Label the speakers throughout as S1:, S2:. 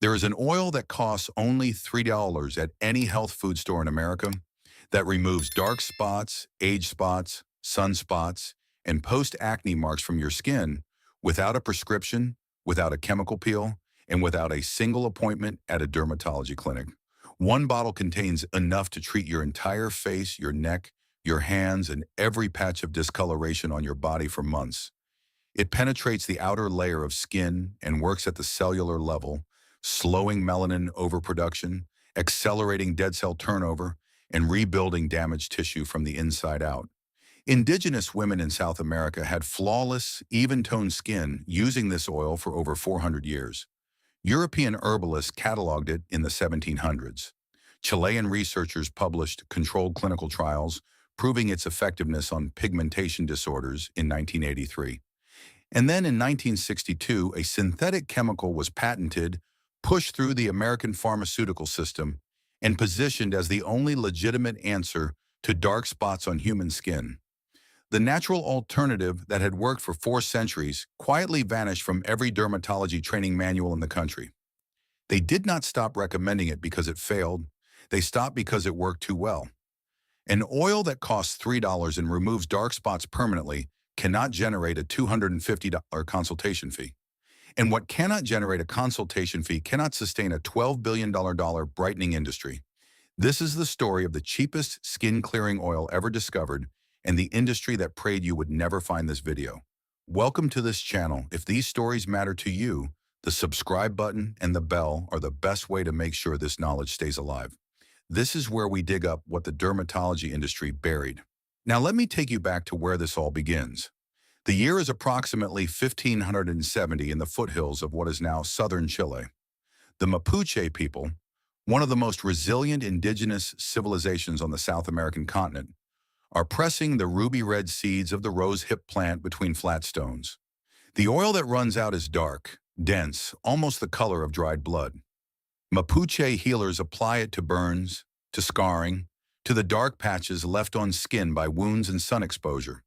S1: There is an oil that costs only $3 at any health food store in America that removes dark spots, age spots, sunspots, and post-acne marks from your skin without a prescription, without a chemical peel, and without a single appointment at a dermatology clinic. One bottle contains enough to treat your entire face, your neck, your hands, and every patch of discoloration on your body for months. It penetrates the outer layer of skin and works at the cellular level, slowing melanin overproduction, accelerating dead cell turnover, and rebuilding damaged tissue from the inside out. Indigenous women in South America had flawless, even-toned skin using this oil for over 400 years. European herbalists cataloged it in the 1700s. Chilean researchers published controlled clinical trials proving its effectiveness on pigmentation disorders in 1983. And then in 1962, a synthetic chemical was patented, pushed through the American pharmaceutical system, and positioned as the only legitimate answer to dark spots on human skin. The natural alternative that had worked for 4 centuries quietly vanished from every dermatology training manual in the country. They did not stop recommending it because it failed. They stopped because it worked too well. An oil that costs $3 and removes dark spots permanently cannot generate a $250 consultation fee. And what cannot generate a consultation fee cannot sustain a $12 billion brightening industry. This is the story of the cheapest skin-clearing oil ever discovered and the industry that prayed you would never find this video. Welcome to this channel. If these stories matter to you, the subscribe button and the bell are the best way to make sure this knowledge stays alive. This is where we dig up what the dermatology industry buried. Now let me take you back to where this all begins. The year is approximately 1570 in the foothills of what is now southern Chile. The Mapuche people, one of the most resilient indigenous civilizations on the South American continent, are pressing the ruby-red seeds of the rose hip plant between flat stones. The oil that runs out is dark, dense, almost the color of dried blood. Mapuche healers apply it to burns, to scarring, to the dark patches left on skin by wounds and sun exposure.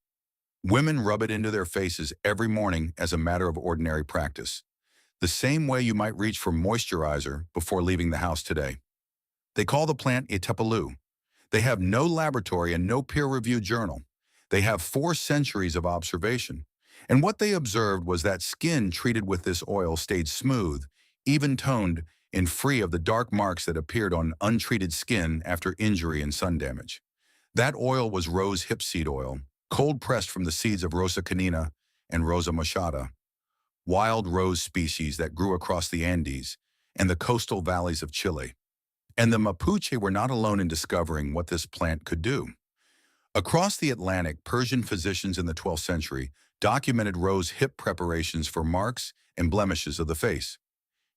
S1: Women rub it into their faces every morning as a matter of ordinary practice, the same way you might reach for moisturizer before leaving the house today. They call the plant Itapalu. They have no laboratory and no peer-reviewed journal. They have 4 centuries of observation. And what they observed was that skin treated with this oil stayed smooth, even-toned, and free of the dark marks that appeared on untreated skin after injury and sun damage. That oil was rose hip seed oil, cold-pressed from the seeds of Rosa canina and Rosa machata, wild rose species that grew across the Andes and the coastal valleys of Chile. And the Mapuche were not alone in discovering what this plant could do. Across the Atlantic, Persian physicians in the 12th century documented rose hip preparations for marks and blemishes of the face.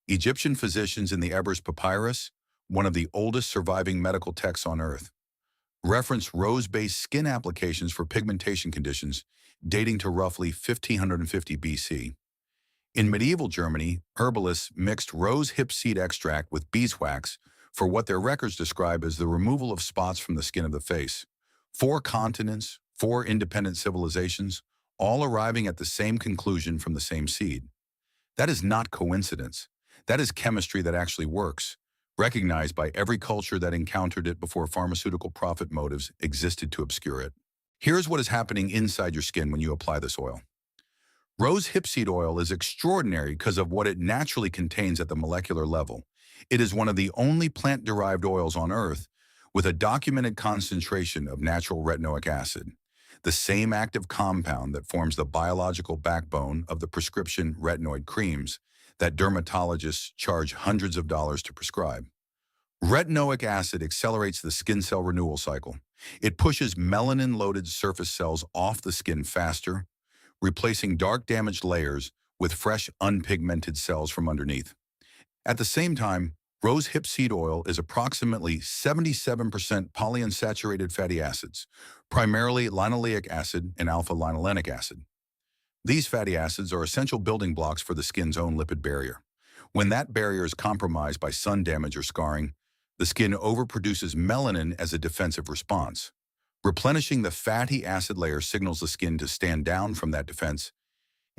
S1: Egyptian physicians in the Ebers Papyrus, one of the oldest surviving medical texts on Earth, reference rose-based skin applications for pigmentation conditions dating to roughly 1550 BC. In medieval Germany, herbalists mixed rose hip seed extract with beeswax for what their records describe as the removal of spots from the skin of the face. 4 continents, 4 independent civilizations, all arriving at the same conclusion from the same seed. That is not coincidence. That is chemistry that actually works, recognized by every culture that encountered it before pharmaceutical profit motives existed to obscure it. Here's what is happening inside your skin when you apply this oil. Rose hip seed oil is extraordinary because of what it naturally contains at the molecular level. It is one of the only plant-derived oils on Earth with a documented concentration of natural retinoic acid, the same active compound that forms the biological backbone of the prescription retinoid creams that dermatologists charge hundreds of dollars to prescribe. Retinoic acid accelerates the skin cell renewal cycle. It pushes melanin-loaded surface cells off the skin faster, replacing dark damaged layers with fresh unpigmented cells from underneath. At the same time, rose hip seed oil is approximately 77% polyunsaturated fatty acids, primarily linoleic acid and alpha-linolenic acid. These fatty acids are essential building blocks for the skin's own lipid barrier. When that barrier is compromised by sun damage or scarring, the skin overproduces melanin as a defensive response. Replenishing the fatty acid layer signals the skin to stand down from that defense,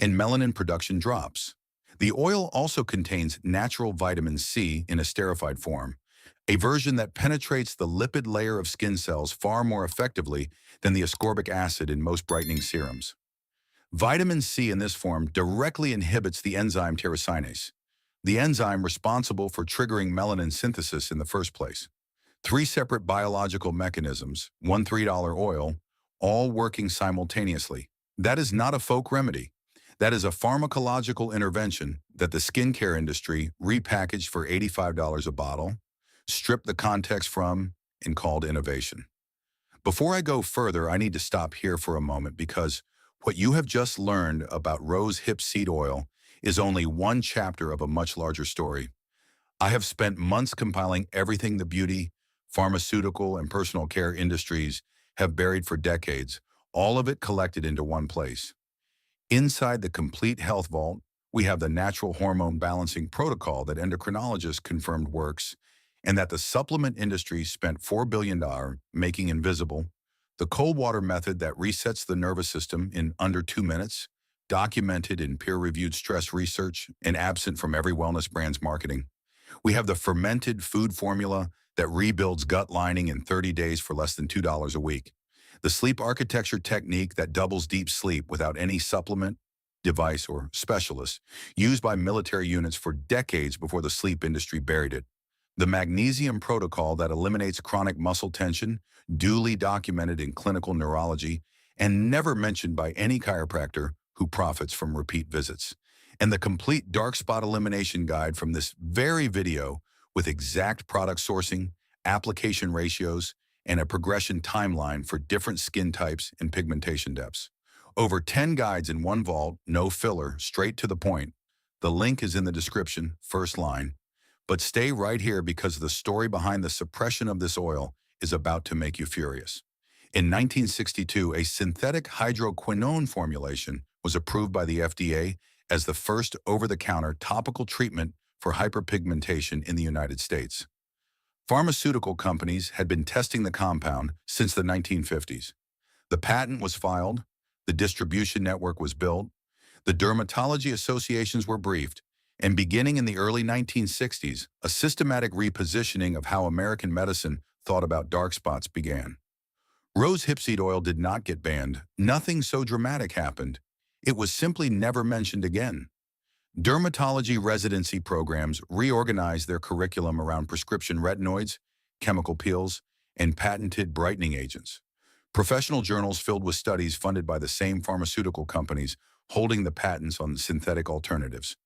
S1: and melanin production drops. The oil also contains natural vitamin C in esterified form, a version that penetrates the lipid layer of skin cells far more effectively than the ascorbic acid in most brightening serums. Vitamin C in this form directly inhibits the enzyme tyrosinase, the enzyme responsible for triggering melanin synthesis in the first place. Three separate biological mechanisms, one $3 oil, all working simultaneously. That is not a folk remedy. That is a pharmacological intervention that the skincare industry repackaged for $85 a bottle, stripped the context from, and called innovation. Before I go further, I need to stop here for a moment because what you have just learned about rose hip seed oil is only one chapter of a much larger story. I have spent months compiling everything the beauty, pharmaceutical, and personal care industries have buried for decades, all of it collected into one place. Inside the complete health vault, we have the natural hormone balancing protocol that endocrinologists confirmed works and that the supplement industry spent $4 billion making invisible, the cold water method that resets the nervous system in under 2 minutes, documented in peer-reviewed stress research and absent from every wellness brand's marketing. We have the fermented food formula that rebuilds gut lining in 30 days for less than $2 a week. The sleep architecture technique that doubles deep sleep without any supplement, device, or specialist, used by military units for decades before the sleep industry buried it. The magnesium protocol that eliminates chronic muscle tension, duly documented in clinical neurology, and never mentioned by any chiropractor who profits from repeat visits. And the complete dark spot elimination guide from this very video with exact product sourcing, application ratios, and a progression timeline for different skin types and pigmentation depths. Over 10 guides in one vault, no filler, straight to the point. The link is in the description, first line. But stay right here because the story behind the suppression of this oil is about to make you furious. In 1962, a synthetic hydroquinone formulation was approved by the FDA as the first over-the-counter topical treatment for hyperpigmentation in the United States. Pharmaceutical companies had been testing the compound since the 1950s. The patent was filed, the distribution network was built, the dermatology associations were briefed, and beginning in the early 1960s, a systematic repositioning of how American medicine thought about dark spots began. Rose hipseed oil did not get banned. Nothing so dramatic happened. It was simply never mentioned again. Dermatology residency programs reorganized their curriculum around prescription retinoids, chemical peels, and patented brightening agents. Professional journals filled with studies funded by the same pharmaceutical companies holding the patents on synthetic alternatives.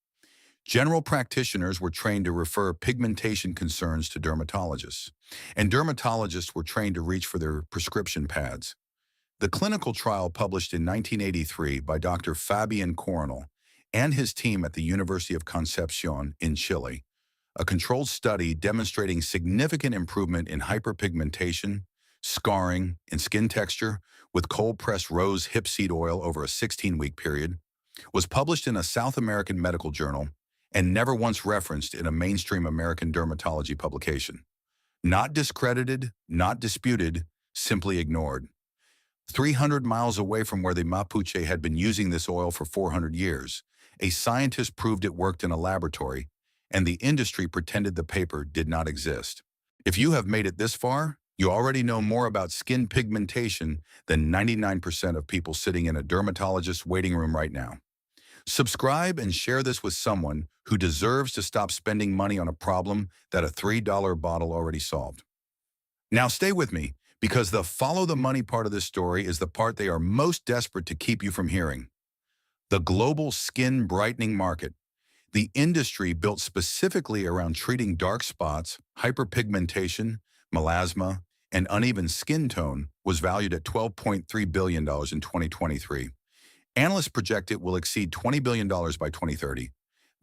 S1: General practitioners were trained to refer pigmentation concerns to dermatologists, and dermatologists were trained to reach for their prescription pads. The clinical trial published in 1983 by Dr. Fabian Coronel and his team at the University of Concepcion in Chile, a controlled study demonstrating significant improvement in hyperpigmentation, scarring, and skin texture with cold-pressed rose hipseed oil over a 16-week period, was published in a South American medical journal and never once referenced in a mainstream American dermatology publication. Not discredited, not disputed, simply ignored. 300 miles away from where the Mapuche had been using this oil for 400 years, a scientist proved it worked in a laboratory, and the industry pretended the paper did not exist. If you have made it this far, you already know more about skin pigmentation than 99% of people sitting in a dermatologist's waiting room right now. Subscribe and share this with someone who deserves to stop spending money on a problem that a $3 bottle already solved. Now stay with me, because the follow the money part of this story is the part they are most desperate to keep you from hearing. The global skin brightening market, the industry built specifically around treating dark spots, hyperpigmentation, melasma, and uneven skin tone, was valued at $12.3 billion in 2023. Analysts project it will exceed $20 billion by 2030.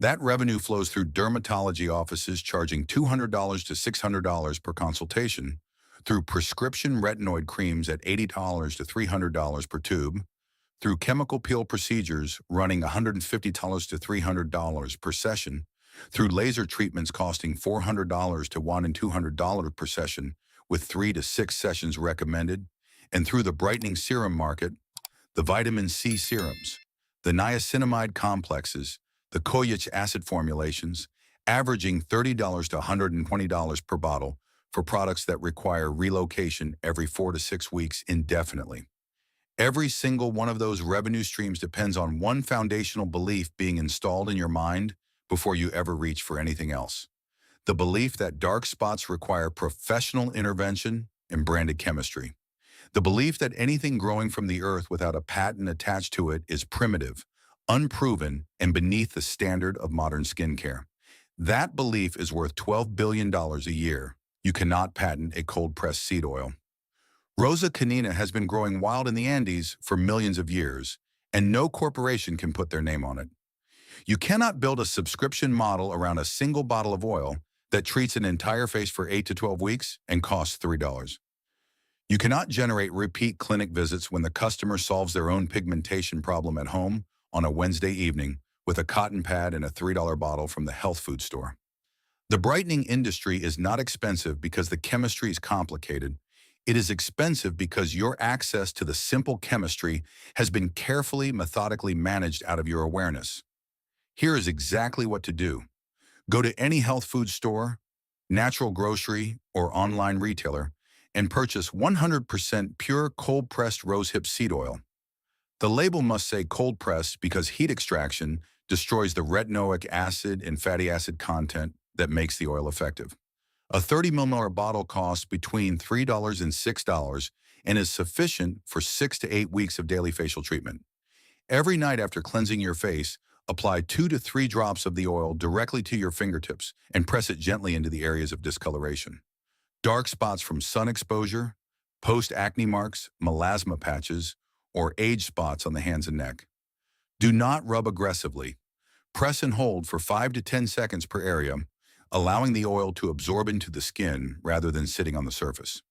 S1: That revenue flows through dermatology offices charging $200 to $600 per consultation, through prescription retinoid creams at $80 to $300 per tube, through chemical peel procedures running $150 to $300 per session, through laser treatments costing $400 to $100 and $200 per session, with 3 to 6 sessions recommended, and through the brightening serum market, the vitamin C serums, the niacinamide complexes, the kojic acid formulations, averaging $30 to $120 per bottle for products that require relocation every 4 to 6 weeks indefinitely. Every single one of those revenue streams depends on one foundational belief being installed in your mind before you ever reach for anything else. The belief that dark spots require professional intervention and branded chemistry. The belief that anything growing from the earth without a patent attached to it is primitive, unproven, and beneath the standard of modern skincare. That belief is worth $12 billion a year. You cannot patent a cold-pressed seed oil. Rosa canina has been growing wild in the Andes for millions of years, and no corporation can put their name on it. You cannot build a subscription model around a single bottle of oil that treats an entire face for 8 to 12 weeks and costs $3. You cannot generate repeat clinic visits when the customer solves their own pigmentation problem at home on a Wednesday evening with a cotton pad and a $3 bottle from the health food store. The brightening industry is not expensive because the chemistry is complicated. It is expensive because your access to the simple chemistry has been carefully, methodically managed out of your awareness. Here is exactly what to do. Go to any health food store, natural grocery, or online retailer and purchase 100% pure cold-pressed rosehip seed oil. The label must say cold-pressed because heat extraction destroys the retinoic acid and fatty acid content that makes the oil effective. A 30 ml bottle costs between $3 and $6 and is sufficient for 6 to 8 weeks of daily facial treatment. Every night after cleansing your face, apply 2 to 3 drops of the oil directly to your fingertips and press it gently into the areas of discoloration. Dark spots from sun exposure, post-acne marks, melasma patches, or age spots on the hands and neck. Do not rub aggressively. Press and hold for 5 to 10 seconds per area, allowing the oil to absorb into the skin rather than sitting on the surface.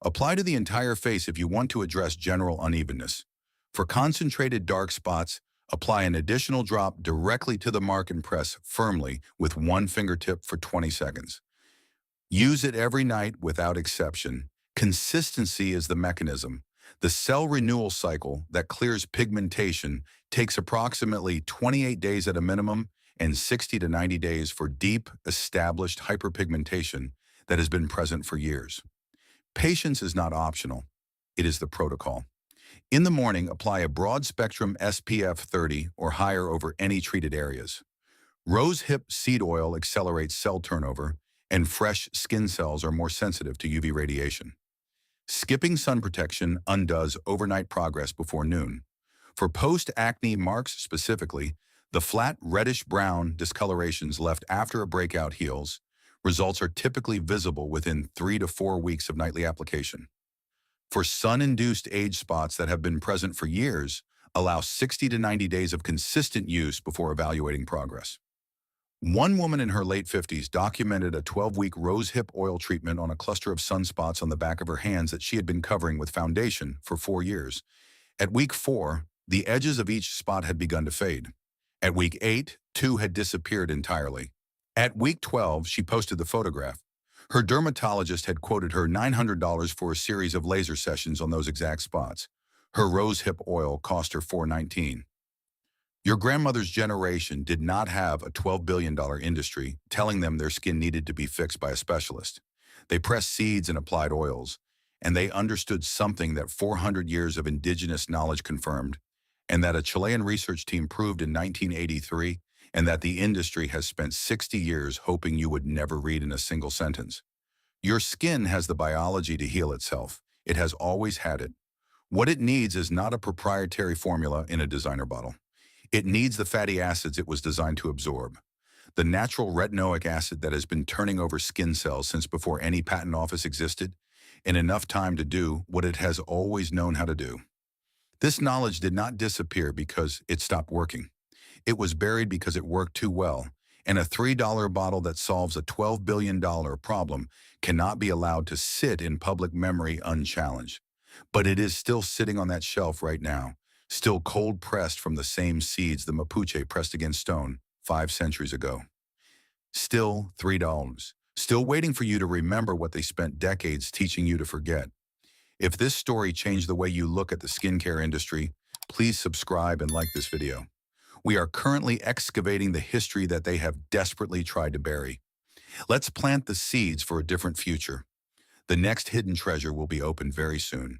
S1: Apply to the entire face if you want to address general unevenness. For concentrated dark spots, apply an additional drop directly to the mark and press firmly with one fingertip for 20 seconds. Use it every night without exception. Consistency is the mechanism. The cell renewal cycle that clears pigmentation takes approximately 28 days at a minimum and 60 to 90 days for deep, established hyperpigmentation that has been present for years. Patience is not optional. It is the protocol. In the morning, apply a broad-spectrum SPF 30 or higher over any treated areas. Rosehip seed oil accelerates cell turnover, and fresh skin cells are more sensitive to UV radiation. Skipping sun protection undoes overnight progress before noon. For post-acne marks specifically, the flat reddish-brown discolorations left after a breakout heals, results are typically visible within 3 to 4 weeks of nightly application. For sun-induced age spots that have been present for years, allow 60 to 90 days of consistent use before evaluating progress. One woman in her late 50s documented a 12-week rosehip oil treatment on a cluster of sunspots on the back of her hands that she had been covering with foundation for 4 years. At week 4, the edges of each spot had begun to fade. At week 8, 2 had disappeared entirely. At week 12, she posted the photograph. Her dermatologist had quoted her $900 for a series of laser sessions on those exact spots. Her rosehip oil cost her $419. Your grandmother's generation did not have a $12 billion industry telling them their skin needed to be fixed by a specialist. They pressed seeds and applied oils, and they understood something that 400 years of indigenous knowledge confirmed, and that a Chilean research team proved in 1983, and that the industry has spent 60 years hoping you would never read in a single sentence. Your skin has the biology to heal itself. It has always had it. What it needs is not a proprietary formula in a designer bottle. It needs the fatty acids it was designed to absorb. The natural retinoic acid that has been turning over skin cells since before any patent office existed, in enough time to do what it has always known how to do. This knowledge did not disappear because it stopped working. It was buried because it worked too well, and a $3 bottle that solves a $12 billion problem cannot be allowed to sit in public memory unchallenged. But it is still sitting on that shelf right now, still cold-pressed from the same seeds the Mapuche pressed against stone 5 centuries ago. Still $3. Still waiting for you to remember what they spent decades teaching you to forget. If this story changed the way you look at the skincare industry, please subscribe and like this video. We are currently excavating the history that they have desperately tried to bury. Let's plant the seeds for a different future. The next hidden treasure will be opened very soon.